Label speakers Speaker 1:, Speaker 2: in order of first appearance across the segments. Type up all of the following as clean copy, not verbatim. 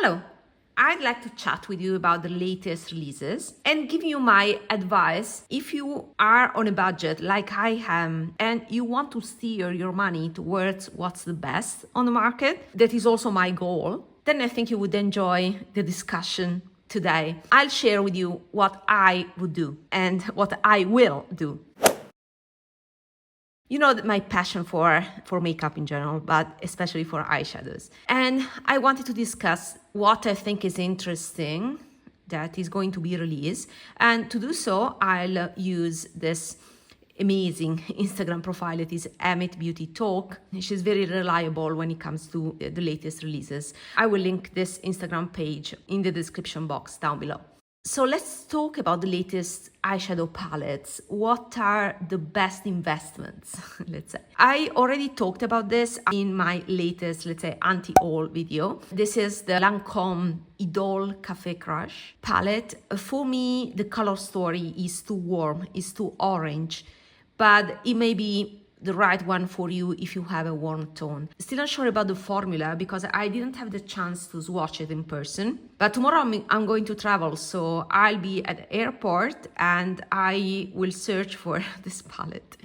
Speaker 1: Hello, I'd like to chat with you about the latest releases and give you my advice if you are on a budget like I am and you want to steer your money towards what's the best on the market. That is also my goal. Then I think you would enjoy the discussion today. I'll share with you what I would do and what I will do. You know my passion for makeup in general, but especially for eyeshadows. And I wanted to discuss what I think is interesting that is going to be released. And to do so, I'll use this amazing Instagram profile. It is amit.beauty.talk. She's very reliable when it comes to the latest releases. I will link this Instagram page in the description box down below. So let's talk about the latest eyeshadow palettes. What are the best investments, let's say? I already talked about this in my latest, let's say, anti-haul video. This is the Lancome Idôle Café Crush palette. For me, the color story is too warm, is too orange, but it may be the right one for you if you have a warm tone. Still not sure about the formula because I didn't have the chance to swatch it in person. But tomorrow I'm going to travel, so I'll be at the airport and I will search for this palette.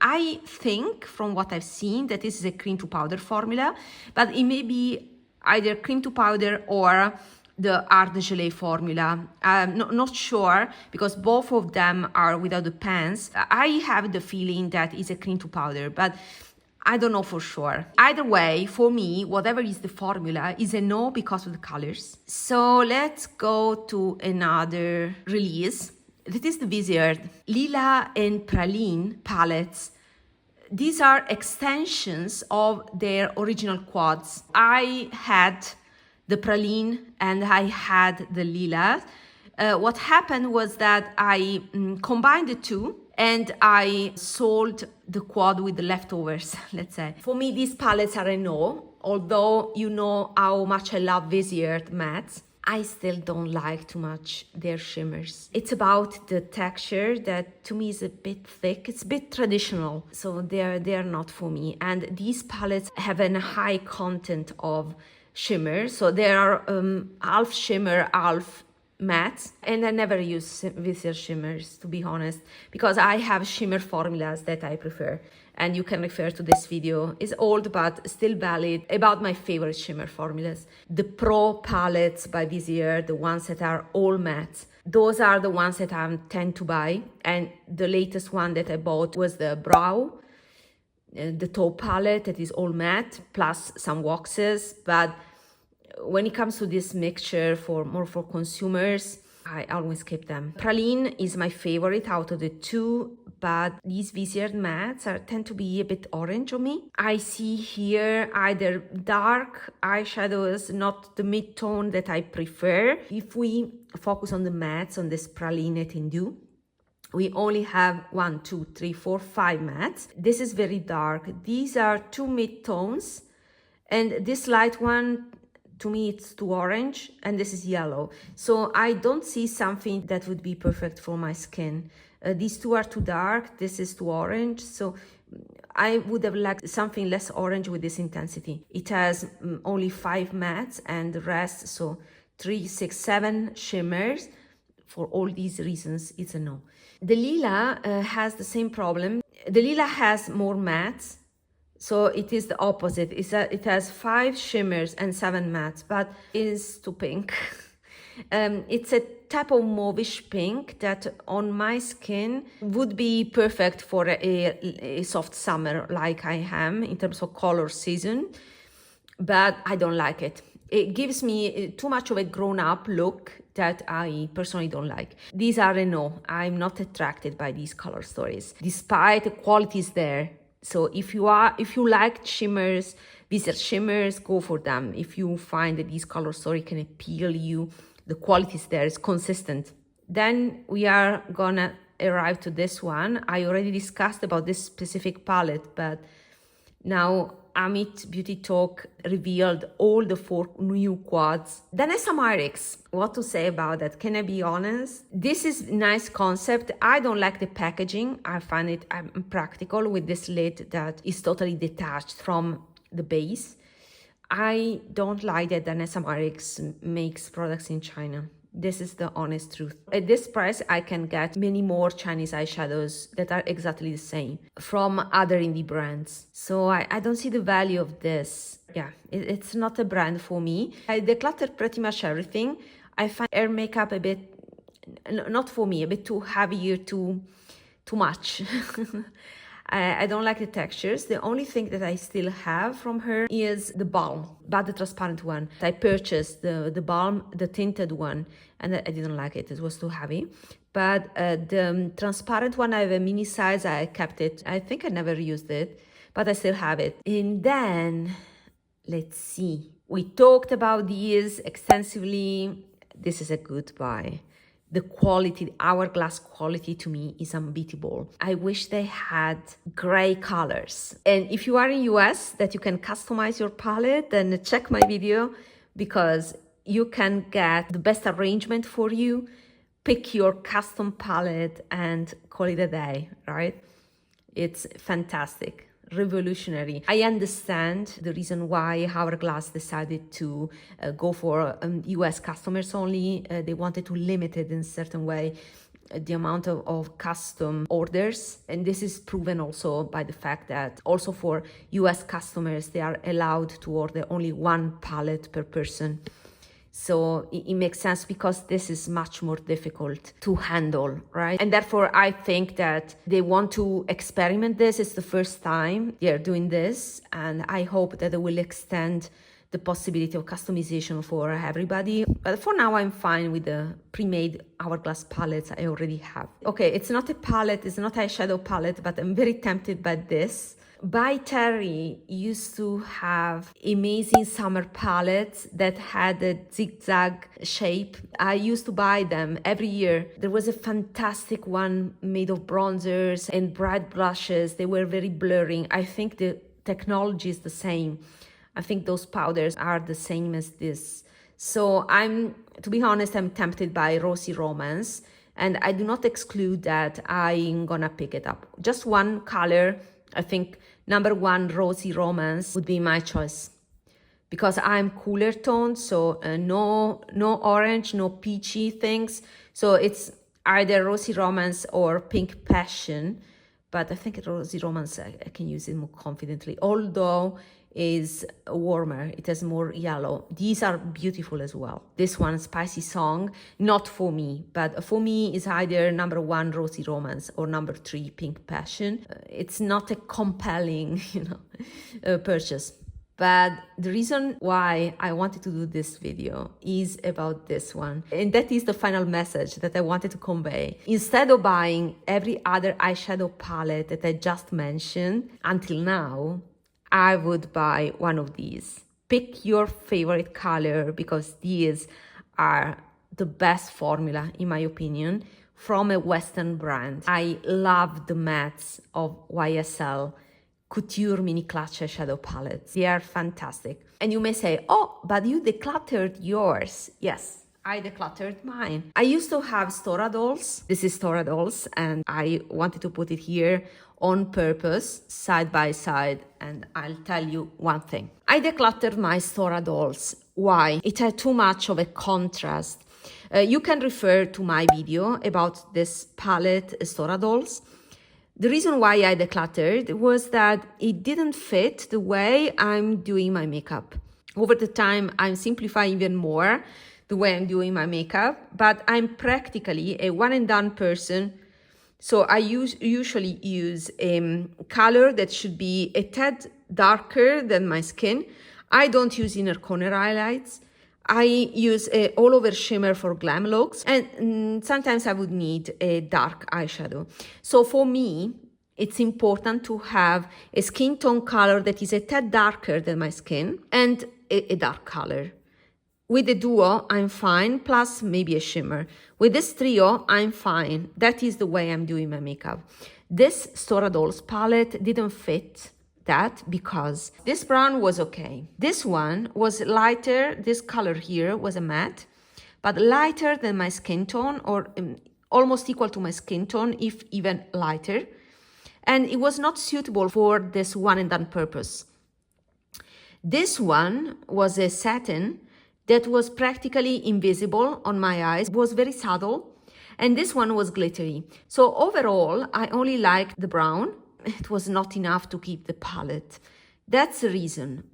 Speaker 1: I think from what I've seen that this is a cream to powder formula, but it may be either cream to powder or the art de gelée formula. I'm not sure because both of them are without the pans. I have the feeling that it's a cream to powder, but I don't know for sure. Either way, for me, whatever is the formula is a no because of the colors. So let's go to another release. This is the Viseart Lilas and Praline palettes. These are extensions of their original quads. I had the Praline and I had the Lilas. What happened was that I combined the two and I sold the quad with the leftovers, let's say. For me, these palettes are a no, although you know how much I love Viseart mattes. I still don't like too much their shimmers. It's about the texture that to me is a bit thick. It's a bit traditional, so they're not for me. And these palettes have a high content of shimmer, so there are half shimmer, half matte, and I never use Viseart shimmers, to be honest, because I have shimmer formulas that I prefer, and you can refer to this video. It's old but still valid about my favorite shimmer formulas. The Pro palettes by Viseart, the ones that are all matte, those are the ones that I tend to buy, and the latest one that I bought was the Brow, the Taupe palette that is all matte plus some waxes. But when it comes to this mixture for consumers, I always keep them. Praline is my favorite out of the two, but these Viseart mattes tend to be a bit orange on me. I see here either dark eyeshadows, not the mid-tone that I prefer. If we focus on the mattes on this Praline Etendu, we only have 1, 2, 3, 4, 5 mattes. This is very dark. These are two mid-tones, and this light one, to me, it's too orange, and this is yellow. So I don't see something that would be perfect for my skin. These two are too dark. This is too orange. So I would have liked something less orange with this intensity. It has only 5 mattes and the rest, so 3, 6, 7 shimmers. For all these reasons, it's a no. The Lilas has the same problem. The Lilas has more mattes, so it is the opposite. It has 5 shimmers and 7 mattes, but it is too pink. It's a type of mauvish pink that on my skin would be perfect for a soft summer like I am in terms of color season, but I don't like it. It gives me too much of a grown-up look that I personally don't like. These are a no. I'm not attracted by these color stories, despite the quality is there. So if you like shimmers, Viseart shimmers, go for them. If you find that this color story can appeal you, the quality is there, it's consistent. Then we are gonna arrive to this one. I already discussed about this specific palette, but now Amit Beauty Talk revealed all the 4 new quads. Danessa Myricks, what to say about that? Can I be honest? This is a nice concept. I don't like the packaging. I find it impractical with this lid that is totally detached from the base. I don't like that Danessa Myricks makes products in China. This is the honest truth. At this price, I can get many more Chinese eyeshadows that are exactly the same from other indie brands. So I don't see the value of this. Yeah, it's not a brand for me. I decluttered pretty much everything. I find hair makeup a bit, not for me, a bit too heavy, too much. I don't like the textures. The only thing that I still have from her is the balm, but the transparent one. I purchased the balm, the tinted one, and I didn't like it. It was too heavy. But the transparent one, I have a mini size. I kept it. I think I never used it, but I still have it. And then, let's see. We talked about these extensively. This is a good buy. The quality, the Hourglass quality to me is unbeatable. I wish they had gray colors. And if you are in US that you can customize your palette, then check my video because you can get the best arrangement for you, pick your custom palette and call it a day, right? It's fantastic. Revolutionary. I understand the reason why Hourglass decided to go for US customers only. They wanted to limit it in a certain way, the amount of custom orders. And this is proven also by the fact that also for US customers, they are allowed to order only one palette per person. So it makes sense because this is much more difficult to handle, right? And therefore, I think that they want to experiment this. It's the first time they're doing this. And I hope that they will extend the possibility of customization for everybody. But for now, I'm fine with the pre-made Hourglass palettes I already have. Okay, it's not a palette, it's not an eyeshadow palette, but I'm very tempted by this. By Terry used to have amazing summer palettes that had a zigzag shape. I used to buy them every year. There was a fantastic one made of bronzers and bright blushes. They were very blurring. I think the technology is the same. I think those powders are the same as this. So to be honest, I'm tempted by Rosy Romance, and I do not exclude that I'm gonna pick it up. Just one color, I think number one, Rosy Romance would be my choice because I'm cooler toned, so no orange, no peachy things. So it's either Rosy Romance or Pink Passion, but I think Rosy Romance, I can use it more confidently, although is warmer, it has more yellow. These are beautiful as well. This one, Spicy Song, not for me, but for me is either number one, Rosy Romance, or number three, Pink Passion. It's not a compelling, purchase. But the reason why I wanted to do this video is about this one. And that is the final message that I wanted to convey. Instead of buying every other eyeshadow palette that I just mentioned until now, I would buy one of these. Pick your favorite color because these are the best formula, in my opinion, from a Western brand. I love the mattes of YSL Couture Mini Clutch eyeshadow palettes. They are fantastic. And you may say, oh, but you decluttered yours. Yes, I decluttered mine. I used to have Stora dolls. This is Stora dolls, and I wanted to put it here on purpose, side by side, and I'll tell you one thing. I decluttered my Stora dolls. Why? It had too much of a contrast. You can refer to my video about this palette, Stora dolls. The reason why I decluttered was that it didn't fit the way I'm doing my makeup. Over the time, I'm simplifying even more the way I'm doing my makeup, but I'm practically a one and done person. So I usually use a color that should be a tad darker than my skin. I don't use inner corner highlights. I use a all over shimmer for glam looks, and sometimes I would need a dark eyeshadow. So for me, it's important to have a skin tone color that is a tad darker than my skin and a dark color. With the duo, I'm fine, plus maybe a shimmer. With this trio, I'm fine. That is the way I'm doing my makeup. This Stora Dolls palette didn't fit that because this brown was okay. This one was lighter. This color here was a matte, but lighter than my skin tone, or almost equal to my skin tone, if even lighter. And it was not suitable for this one and done purpose. This one was a satin that was practically invisible on my eyes. It was very subtle. And this one was glittery. So overall, I only liked the brown. It was not enough to keep the palette. That's the reason.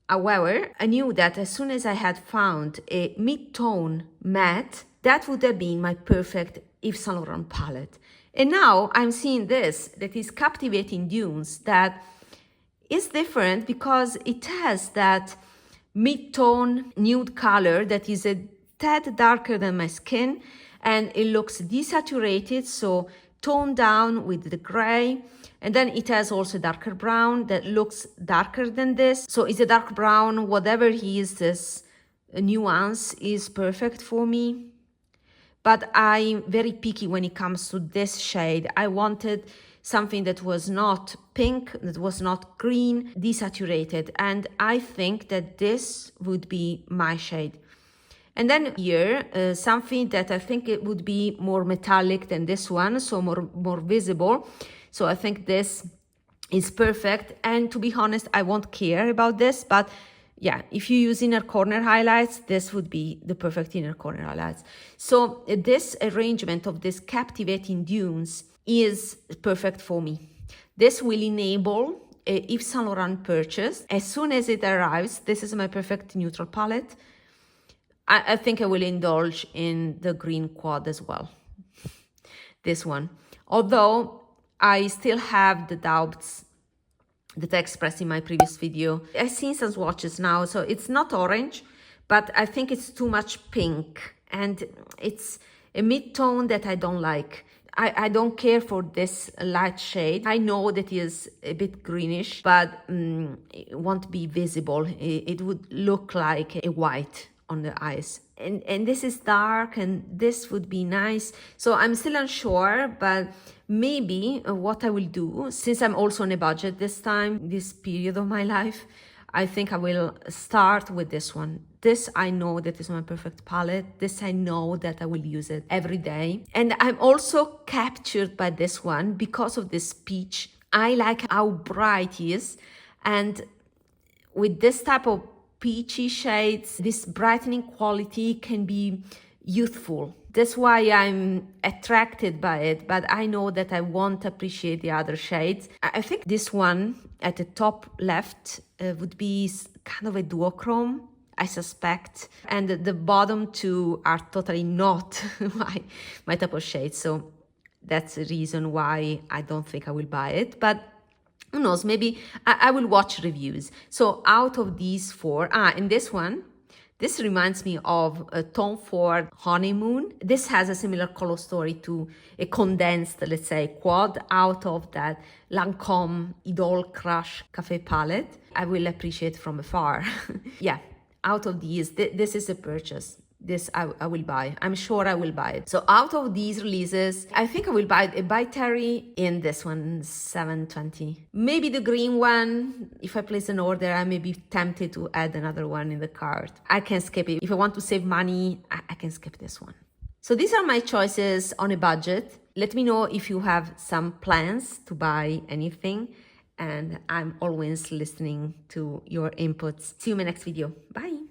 Speaker 1: However, I knew that as soon as I had found a mid-tone matte, that would have been my perfect Yves Saint Laurent palette. And now I'm seeing this, that is Captivating Dunes, that is different because it has that mid-tone nude color that is a tad darker than my skin, and it looks desaturated, so toned down with the gray. And then it has also darker brown that looks darker than this. So it's a dark brown, whatever he is, this nuance is perfect for me. But I'm very picky when it comes to this shade. I wanted something that was not pink, that was not green, desaturated. And I think that this would be my shade. And then here, something that I think it would be more metallic than this one, so more visible. So I think this is perfect. And to be honest, I won't care about this, but yeah, if you use inner corner highlights, this would be the perfect inner corner highlights. So this arrangement of these Captivating Dunes is perfect for me. This will enable a Yves Saint Laurent purchase. As soon as it arrives, this is my perfect neutral palette. I think I will indulge in the green quad as well. This one. Although I still have the doubts that I expressed in my previous video. I've seen some swatches now, so it's not orange, but I think it's too much pink. And it's a mid-tone that I don't like. I don't care for this light shade. I know that it is a bit greenish, but it won't be visible. It would look like a white on the eyes. And this is dark, and this would be nice. So I'm still unsure, but maybe what I will do, since I'm also on a budget this time, this period of my life, I think I will start with this one. This I know that is my perfect palette. This I know that I will use it every day. And I'm also captured by this one because of this peach. I like how bright it is. And with this type of peachy shades, this brightening quality can be youthful. That's why I'm attracted by it, but I know that I won't appreciate the other shades. I think this one at the top left would be kind of a duochrome, I suspect. And the bottom two are totally not my type of shade. So that's the reason why I don't think I will buy it. But who knows, maybe I will watch reviews. So out of these four, and this one, this reminds me of a Tom Ford Honeymoon. This has a similar color story to a condensed, let's say, quad out of that Lancome Idôle Crush Café palette. I will appreciate from afar. Yeah, out of these, this is a purchase. This I will buy. I'm sure I will buy it. So out of these releases, I think I will buy a By Terry in this one, 720. Maybe the green one. If I place an order, I may be tempted to add another one in the cart. I can skip it. If I want to save money, I can skip this one. So these are my choices on a budget. Let me know if you have some plans to buy anything. And I'm always listening to your inputs. See you in my next video. Bye.